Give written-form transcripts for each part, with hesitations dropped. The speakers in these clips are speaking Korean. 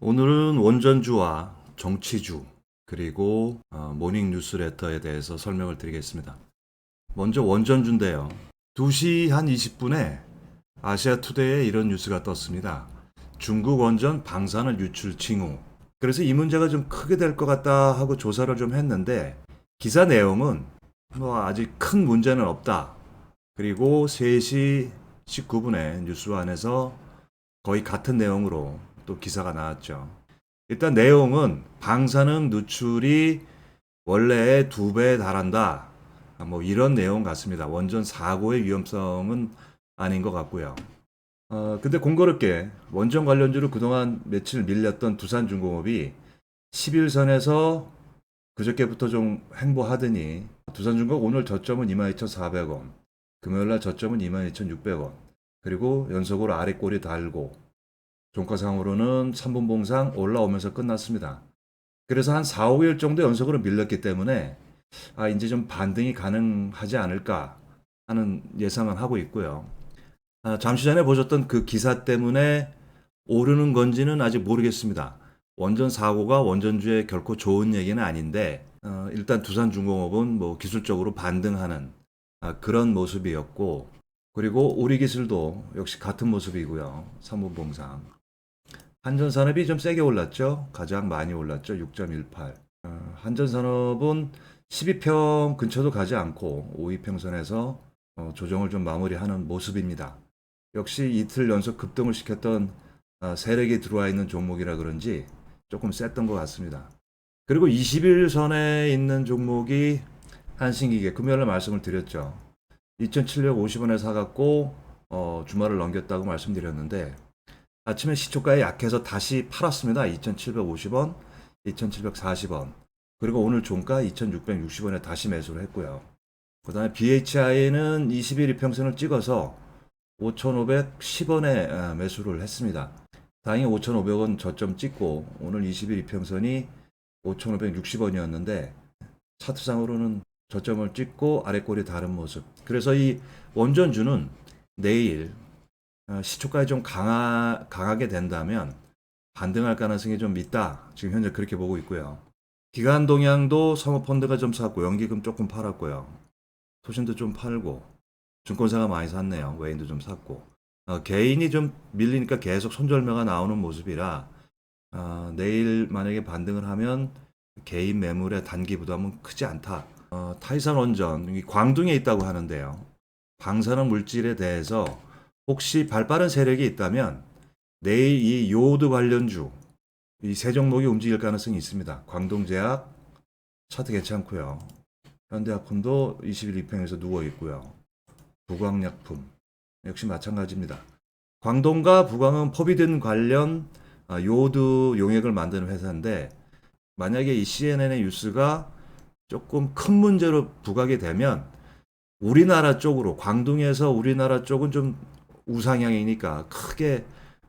오늘은 원전주와 정치주 그리고 모닝 뉴스레터에 대해서 설명을 드리겠습니다. 먼저 원전주인데요. 2시 한 20분에 아시아투데이에 이런 뉴스가 떴습니다. 중국 원전 방사능 유출 징후. 그래서 이 문제가 좀 크게 될 것 같다 하고 조사를 좀 했는데 기사 내용은 뭐 아직 큰 문제는 없다. 그리고 3시 19분에 뉴스완에서 거의 같은 내용으로 또 기사가 나왔죠. 일단 내용은 방사능 누출이 원래의 2배에 달한다. 뭐 이런 내용 같습니다. 원전 사고의 위험성은 아닌 것 같고요. 근데 공교롭게 원전 관련주로 그동안 며칠 밀렸던 두산중공업이 11선에서 그저께부터 좀 횡보하더니 두산중공업 오늘 저점은 22,400원, 금요일날 저점은 22,600원, 그리고 연속으로 아래 꼬리 달고 종가상으로는 3분 봉상 올라오면서 끝났습니다. 그래서 한 4, 5일 정도 연속으로 밀렸기 때문에 이제 좀 반등이 가능하지 않을까 하는 예상은 하고 있고요. 잠시 전에 보셨던 그 기사 때문에 오르는 건지는 아직 모르겠습니다. 원전 사고가 원전주에 결코 좋은 얘기는 아닌데 일단 두산중공업은 뭐 기술적으로 반등하는 그런 모습이었고, 그리고 우리 기술도 역시 같은 모습이고요. 3분 봉상. 한전산업이 좀 세게 올랐죠. 가장 많이 올랐죠. 6.18. 한전산업은 12평 근처도 가지 않고 5위평선에서 조정을 좀 마무리하는 모습입니다. 역시 이틀 연속 급등을 시켰던 세력이 들어와 있는 종목이라 그런지 조금 셌던 것 같습니다. 그리고 20일선에 있는 종목이 한신기계, 금요일에 말씀을 드렸죠. 2,750원에 사갖고 주말을 넘겼다고 말씀드렸는데 아침에 시초가에 약해서 다시 팔았습니다. 2,750원, 2,740원. 그리고 오늘 종가 2,660원에 다시 매수를 했고요. 그 다음에 BHI는 20일 이평선을 찍어서 5,510원에 매수를 했습니다. 다행히 5,500원 저점 찍고 오늘 20일 이평선이 5,560원이었는데 차트상으로는 저점을 찍고 아래꼴이 다른 모습. 그래서 이 원전주는 내일 시초가에 좀 강하게 된다면 반등할 가능성이 좀 있다. 지금 현재 그렇게 보고 있고요. 기관 동향도 사모펀드가 좀 샀고 연기금 조금 팔았고요. 토신도 좀 팔고 증권사가 많이 샀네요. 외인도 좀 샀고 개인이 좀 밀리니까 계속 손절매가 나오는 모습이라 내일 만약에 반등을 하면 개인 매물의 단기 부담은 크지 않다. 타이산 원전 광둥에 있다고 하는데요. 방사능 물질에 대해서 혹시 발빠른 세력이 있다면 내일 이 요오드 관련주 이 세 종목이 움직일 가능성이 있습니다. 광동제약 차트 괜찮고요. 현대약품도 20일 2평에서 누워 있고요. 부광약품 역시 마찬가지입니다. 광동과 부광은 포비든 관련 요오드 용액을 만드는 회사인데 만약에 이 CNN의 뉴스가 조금 큰 문제로 부각이 되면 우리나라 쪽으로 광둥에서 우리나라 쪽은 좀 우상향이니까 크게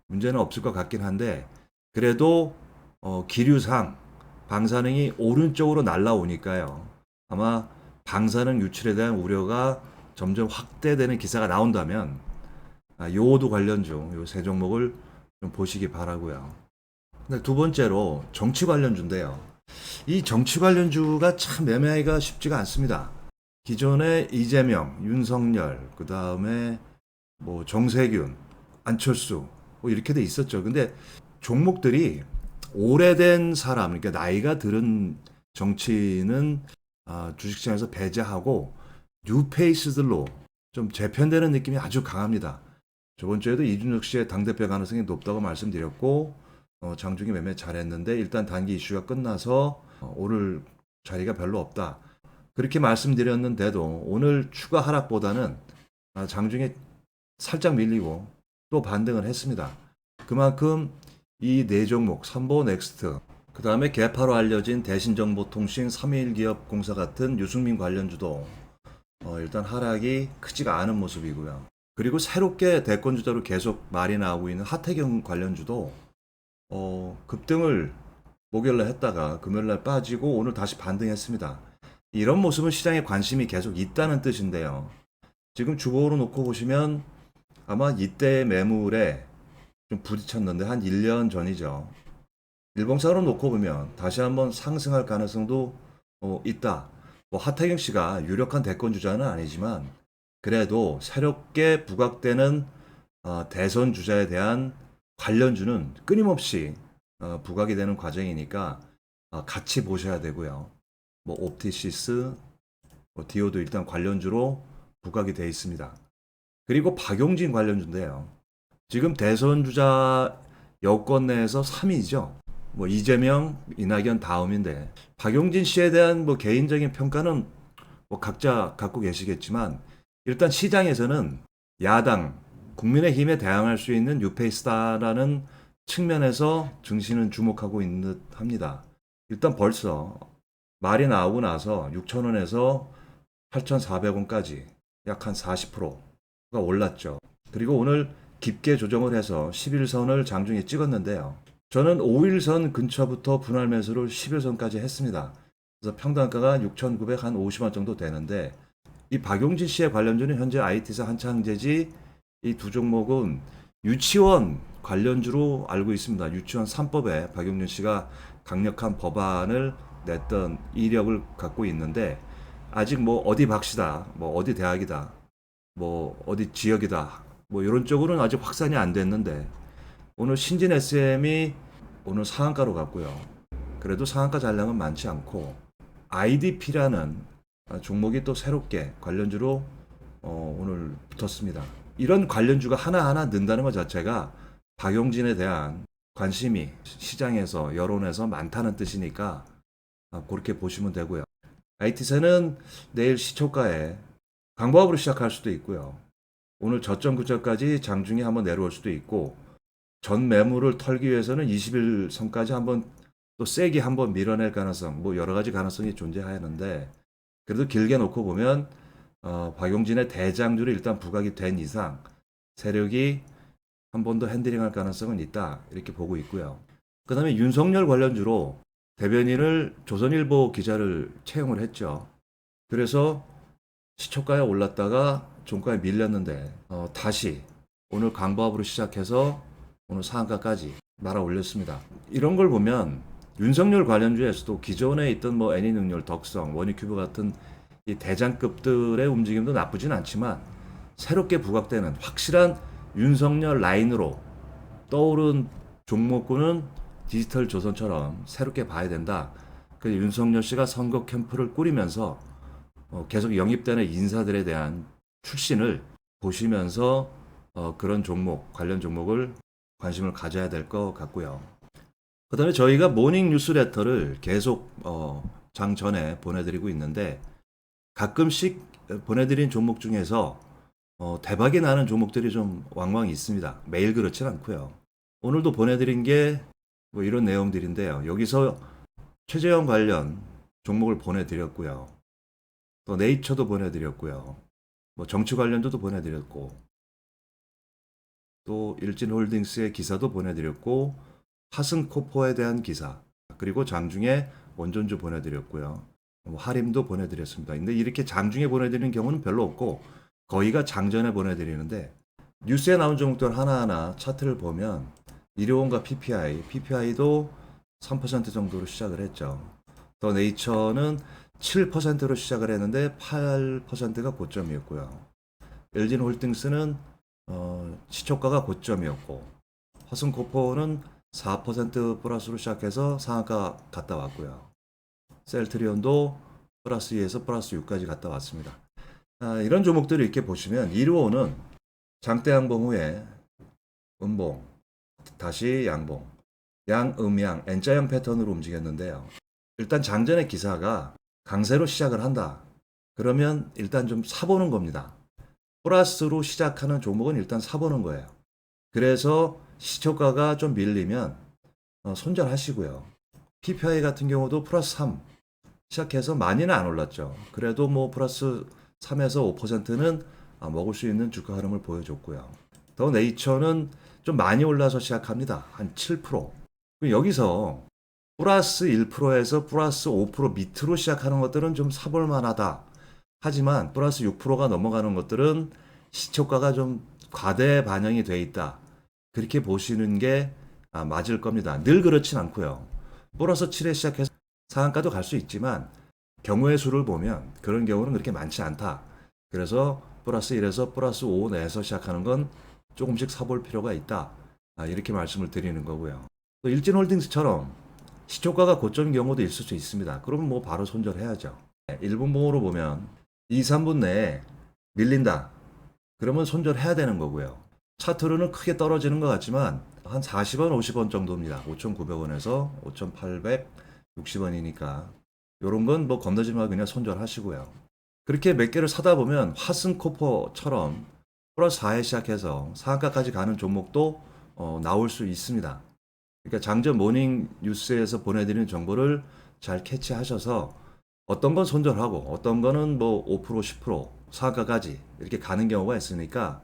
문제는 없을 것 같긴 한데 그래도 기류상 방사능이 오른쪽으로 날라오니까요. 아마 방사능 유출에 대한 우려가 점점 확대되는 기사가 나온다면 요오드 관련주 요 세 종목을 좀 보시기 바라고요. 근데 두 번째로 정치 관련주인데요. 이 정치 관련주가 참 매매하기가 쉽지가 않습니다. 기존에 이재명, 윤석열, 그 다음에 뭐 정세균, 안철수 뭐 이렇게 돼 있었죠. 근데 종목들이 오래된 사람, 그러니까 나이가 들은 정치인은 주식시장에서 배제하고 뉴페이스들로 좀 재편되는 느낌이 아주 강합니다. 저번 주에도 이준석 씨의 당대표 가능성이 높다고 말씀드렸고 장중에 매매 잘했는데 일단 단기 이슈가 끝나서 오를 자리가 별로 없다. 그렇게 말씀드렸는데도 오늘 추가 하락보다는 장중에 살짝 밀리고 또 반등을 했습니다. 그만큼 이 네 종목, 삼보 넥스트, 그 다음에 개파로 알려진 대신정보통신, 3일기업공사 같은 유승민 관련주도 일단 하락이 크지가 않은 모습이고요. 그리고 새롭게 대권주자로 계속 말이 나오고 있는 하태경 관련주도 급등을 목요일날 했다가 금요일날 빠지고 오늘 다시 반등했습니다. 이런 모습은 시장에 관심이 계속 있다는 뜻인데요. 지금 주보로 놓고 보시면 아마 이때 매물에 좀 부딪혔는데 한 1년 전이죠. 일봉상으로 놓고 보면 다시 한번 상승할 가능성도 있다. 뭐 하태경 씨가 유력한 대권 주자는 아니지만 그래도 새롭게 부각되는 대선 주자에 대한 관련주는 끊임없이 부각이 되는 과정이니까 같이 보셔야 되고요. 뭐 옵티시스, 뭐 디오도 일단 관련주로 부각이 되어 있습니다. 그리고 박용진 관련주인데요. 지금 대선 주자 여권 내에서 3위죠. 뭐 이재명, 이낙연 다음인데 박용진 씨에 대한 뭐 개인적인 평가는 뭐 각자 갖고 계시겠지만 일단 시장에서는 야당 국민의힘에 대항할 수 있는 뉴페이스다라는 측면에서 증시는 주목하고 있는 듯 합니다. 일단 벌써 말이 나오고 나서 6,000원에서 8,400원까지 약 한 40%가 올랐죠. 그리고 오늘 깊게 조정을 해서 11선을 장중에 찍었는데요. 저는 5일선 근처부터 분할 매수를 11선까지 했습니다. 그래서 평단가가 6,950원 정도 되는데 이 박용진 씨의 관련주는 현재 IT사 한창재지 이 두 종목은 유치원 관련주로 알고 있습니다. 유치원 3법에 박용진 씨가 강력한 법안을 냈던 이력을 갖고 있는데 아직 뭐 어디 박씨다, 뭐 어디 대학이다, 뭐 어디 지역이다, 뭐 이런 쪽으로는 아직 확산이 안 됐는데 오늘 신진 SM이 오늘 상한가로 갔고요. 그래도 상한가 잔량은 많지 않고 IDP라는 종목이 또 새롭게 관련주로 오늘 붙었습니다. 이런 관련주가 하나하나 는다는 것 자체가 박용진에 대한 관심이 시장에서 여론에서 많다는 뜻이니까 그렇게 보시면 되고요. IT세는 내일 시초가에 강보합으로 시작할 수도 있고요. 오늘 저점 구절까지 장중에 한번 내려올 수도 있고 전 매물을 털기 위해서는 21선까지 한번 또 세게 한번 밀어낼 가능성, 뭐 여러 가지 가능성이 존재하는데 그래도 길게 놓고 보면 박용진의 대장주를 일단 부각이 된 이상 세력이 한 번 더 핸들링할 가능성은 있다 이렇게 보고 있고요. 그 다음에 윤석열 관련주로 대변인을 조선일보 기자를 채용을 했죠. 그래서 시초가에 올랐다가 종가에 밀렸는데 다시 오늘 강보합으로 시작해서 오늘 상한가까지 말아 올렸습니다. 이런 걸 보면 윤석열 관련주에서도 기존에 있던 뭐 애니능률, 덕성, 원유큐브 같은 이 대장급들의 움직임도 나쁘진 않지만 새롭게 부각되는 확실한 윤석열 라인으로 떠오른 종목군은 디지털 조선처럼 새롭게 봐야 된다. 그래서 윤석열 씨가 선거 캠프를 꾸리면서 계속 영입되는 인사들에 대한 출신을 보시면서 그런 종목, 관련 종목을 관심을 가져야 될 것 같고요. 그 다음에 저희가 모닝 뉴스레터를 계속 장 전에 보내드리고 있는데 가끔씩 보내드린 종목 중에서 대박이 나는 종목들이 좀 왕왕 있습니다. 매일 그렇진 않고요. 오늘도 보내드린 게 뭐 이런 내용들인데요. 여기서 최재형 관련 종목을 보내드렸고요. 또 네이처도 보내드렸고요. 뭐 정치 관련도도 보내드렸고 또 일진홀딩스의 기사도 보내드렸고 하승코포에 대한 기사 그리고 장중에 원전주 보내드렸고요. 뭐 하림도 보내드렸습니다. 근데 이렇게 장중에 보내드리는 경우는 별로 없고 거의가 장전에 보내드리는데 뉴스에 나온 종목들 하나하나 차트를 보면 일요원과 PPI도 3% 정도로 시작을 했죠. 더 네이처는 7%로 시작을 했는데 8%가 고점이었고요. LG홀딩스는 시초가가 고점이었고 화승코포는 4% 플러스로 시작해서 상한가 갔다 왔고요. 셀트리온도 플러스 2에서 플러스 6까지 갔다 왔습니다. 이런 종목들을 이렇게 보시면 일요원은 장대 양봉 후에 음봉, 다시 양봉, 양음양, N자형 패턴으로 움직였는데요. 일단 장전의 기사가 강세로 시작을 한다. 그러면 일단 좀 사보는 겁니다. 플러스로 시작하는 종목은 일단 사보는 거예요. 그래서 시초가가 좀 밀리면 손절하시고요. PPI 같은 경우도 플러스 3 시작해서 많이는 안 올랐죠. 그래도 뭐 플러스 3에서 5%는 먹을 수 있는 주가 흐름을 보여줬고요. 더 네이처는 좀 많이 올라서 시작합니다. 한 7%. 여기서 플러스 1%에서 플러스 5% 밑으로 시작하는 것들은 좀 사볼 만하다. 하지만 플러스 6%가 넘어가는 것들은 시초가가 좀 과대 반영이 돼 있다. 그렇게 보시는 게 맞을 겁니다. 늘 그렇진 않고요. 플러스 7에 시작해서 상한가도 갈 수 있지만 경우의 수를 보면 그런 경우는 그렇게 많지 않다. 그래서 플러스 1에서 플러스 5 내에서 시작하는 건 조금씩 사볼 필요가 있다. 이렇게 말씀을 드리는 거고요. 또 일진홀딩스처럼 시초가가 고점인 경우도 있을 수 있습니다. 그러면 뭐 바로 손절해야죠. 1분 봉으로 보면 2, 3분 내에 밀린다. 그러면 손절해야 되는 거고요. 차트로는 크게 떨어지는 것 같지만 한 40원, 50원 정도입니다. 5,900원에서 5,860원이니까 요런 건 뭐 건너지 말고 그냥 손절하시고요. 그렇게 몇 개를 사다 보면 화승코퍼처럼 플러스 4에 시작해서 상한가까지 가는 종목도 나올 수 있습니다. 그러니까 장전 모닝 뉴스에서 보내드리는 정보를 잘 캐치하셔서 어떤 건 손절하고 어떤 거는 뭐 5%, 10% 상한가까지 이렇게 가는 경우가 있으니까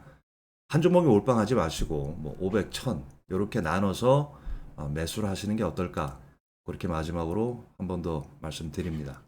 한 종목에 몰빵하지 마시고 뭐 500, 1000 이렇게 나눠서 매수를 하시는 게 어떨까? 그렇게 마지막으로 한 번 더 말씀드립니다.